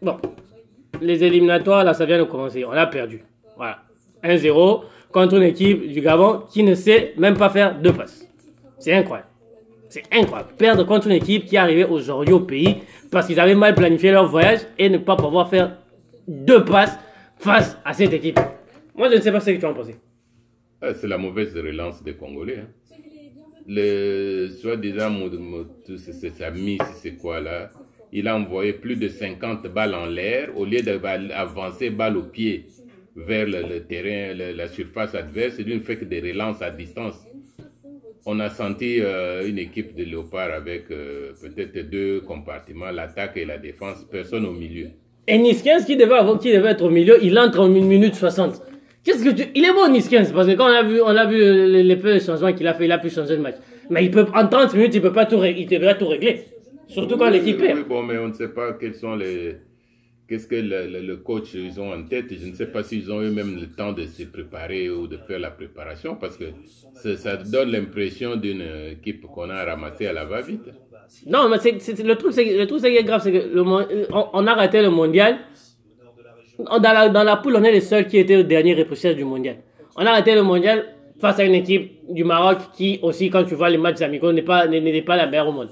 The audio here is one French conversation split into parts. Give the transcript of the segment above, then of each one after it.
Bon, les éliminatoires, là, ça vient de commencer. On a perdu. Voilà. 1-0 contre une équipe du Gabon qui ne sait même pas faire 2 passes. C'est incroyable. C'est incroyable. Perdre contre une équipe qui est arrivée aujourd'hui au pays parce qu'ils avaient mal planifié leur voyage et ne pas pouvoir faire 2 passes face à cette équipe. Moi, je ne sais pas ce que tu en penses. C'est la mauvaise relance des Congolais. Hein. Le soi-disant c'est Sami, c'est quoi là? Il a envoyé plus de 50 balles en l'air au lieu d'avancer balle au pied vers le terrain, la surface adverse. Il ne fait que des relances à distance. On a senti une équipe de Léopard avec peut-être 2 compartiments, l'attaque et la défense, personne au milieu. Et Niskens qui devait être au milieu, il entre en 1 minute 60. Il est bon Niskens, parce que quand on a vu les peu de changements qu'il a fait, il a pu changer le match. Mais en 30 minutes, il devrait tout régler. Surtout quand l'équipe perd. Oui, bon, mais on ne sait pas quels sont qu'est-ce que le coach ils ont en tête. Je ne sais pas s'ils ont eux-mêmes le temps de se préparer ou de faire la préparation, parce que ça donne l'impression d'une équipe qu'on a ramassée à la va-vite. Non, mais le truc qui est grave, c'est que on a raté le mondial. Dans la poule, on est les seuls qui étaient au dernier repêchage du mondial. On a raté le mondial face à une équipe du Maroc qui aussi, quand tu vois les matchs amicaux, n'est pas la meilleure au monde.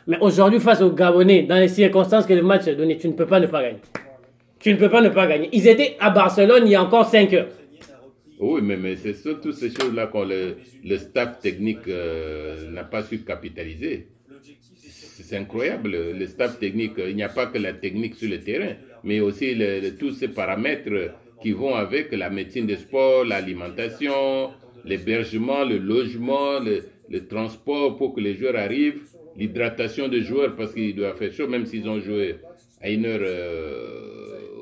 Mais aujourd'hui, face aux Gabonais, dans les circonstances que le match a donné, tu ne peux pas ne pas gagner. Tu ne peux pas ne pas gagner. Ils étaient à Barcelone il y a encore 5 heures. Oui, mais c'est surtout ces choses-là que le staff technique n'a pas su capitaliser. C'est incroyable, le staff technique. Il n'y a pas que la technique sur le terrain, mais aussi tous ces paramètres qui vont avec la médecine des sports, l'alimentation, l'hébergement, le logement, le transport pour que les joueurs arrivent, l'hydratation des joueurs parce qu'il doit faire chaud, même s'ils ont joué à une heure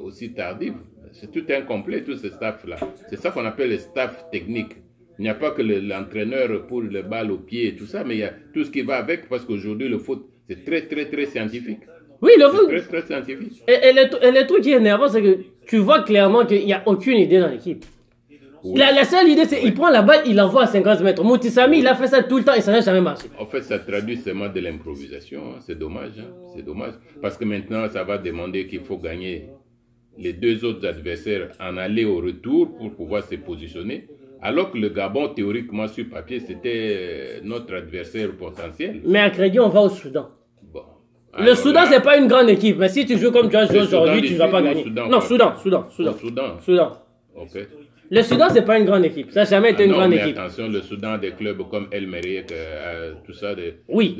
aussi tardive. C'est tout incomplet, tout ce staff-là. C'est ça qu'on appelle le staff technique. Il n'y a pas que l'entraîneur pour le balle au pied et tout ça, mais il y a tout ce qui va avec parce qu'aujourd'hui, le foot, c'est très scientifique. Oui, le foot. Très scientifique. Et le truc qui est énervant, c'est que tu vois clairement qu'il n'y a aucune idée dans l'équipe. Oui. La seule idée, c'est qu'il prend la balle, il l'envoie à 50 mètres. Moutisami, il a fait ça tout le temps et ça n'a jamais marché. En fait, ça traduit seulement de l'improvisation. Hein. C'est dommage. Hein. C'est dommage. Parce que maintenant, ça va demander qu'il faut gagner les 2 autres adversaires en aller au retour pour pouvoir se positionner. Alors que le Gabon, théoriquement, sur papier, c'était notre adversaire potentiel. Mais à crédit, on va au Soudan. Bon. Le Soudan, c'est pas une grande équipe. Mais si tu joues comme tu as joué aujourd'hui, tu ne vas pas gagner. Non, Soudan. Ok. Le Soudan, c'est pas une grande équipe. Ça n'a jamais été une grande équipe. Attention, le Soudan a des clubs comme El Merreikh, tout ça, oui.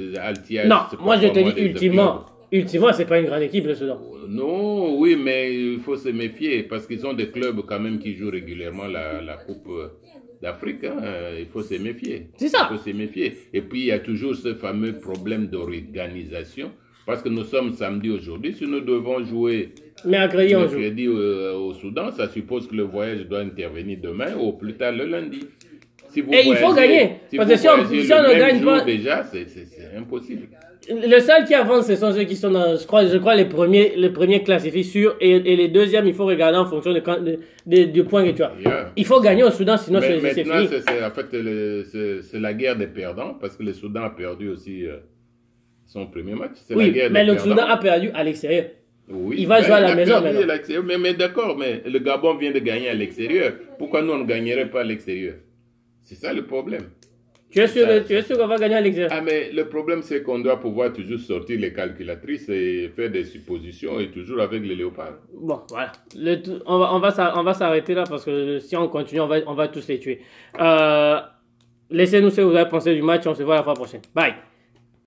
Non, moi je te dis ultimement, c'est pas une grande équipe, le Soudan. Non, oui, mais il faut se méfier parce qu'ils ont des clubs quand même qui jouent régulièrement la Coupe d'Afrique. Hein. Il faut se méfier. C'est ça. Il faut se méfier. Et puis, il y a toujours ce fameux problème d'organisation parce que nous sommes samedi aujourd'hui. Si nous devons jouer mercredi au Soudan, ça suppose que le voyage doit intervenir demain ou plus tard le lundi. Si vous il faut gagner. Parce que si on ne gagne pas... Déjà, c'est impossible. Le seul qui avance, ce sont ceux qui sont dans, je crois les premiers classifiés sûrs et les deuxièmes, il faut regarder en fonction du point que tu as. Yeah. Il faut gagner au Soudan, sinon c'est fini. Maintenant, en fait, c'est la guerre des perdants parce que le Soudan a perdu aussi son premier match. Oui, mais le Soudan a perdu à l'extérieur. Oui, il va jouer à la maison maintenant. Mais d'accord, mais le Gabon vient de gagner à l'extérieur. Pourquoi nous, on ne gagnerait pas à l'extérieur? C'est ça le problème. Tu es sûr qu'on va gagner à l'extérieur? Ah, mais le problème, c'est qu'on doit pouvoir toujours sortir les calculatrices et faire des suppositions et toujours avec les léopards. Bon, voilà. On va s'arrêter là parce que si on continue, on va tous les tuer. Laissez-nous ce que vous avez pensé du match. On se voit la fois prochaine. Bye.